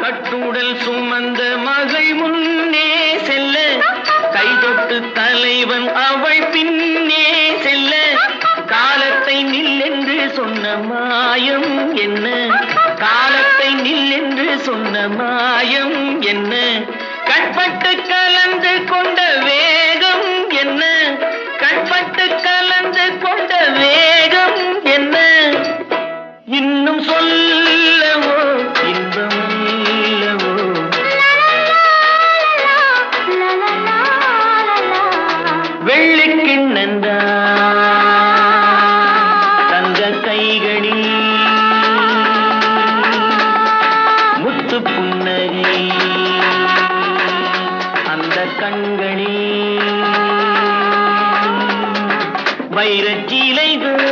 கட்டுடல் சுமந்த மகள் முன்னே செல்ல, கைதொட்டு தலைவன் அவள் பின்னே செல்ல, காலத்தை நில்லென்று சொன்ன மாயம் என்ன, காலத்தை நில்லென்று சொன்ன மாயம் என்ன, கட்பட்டு கலந்து கொண்ட வேகம் என்ன, கட்பட்டு கலந்து கொண்ட வேகம் என்ன, இன்னும் சொல்லவோ இன்பம் இல்லவோ. வெள்ளிக்கிண்ணந்தா தங்க கைகளில் முத்து புன்னகை, அந்த கண்களில் வைரச்சீலைகள்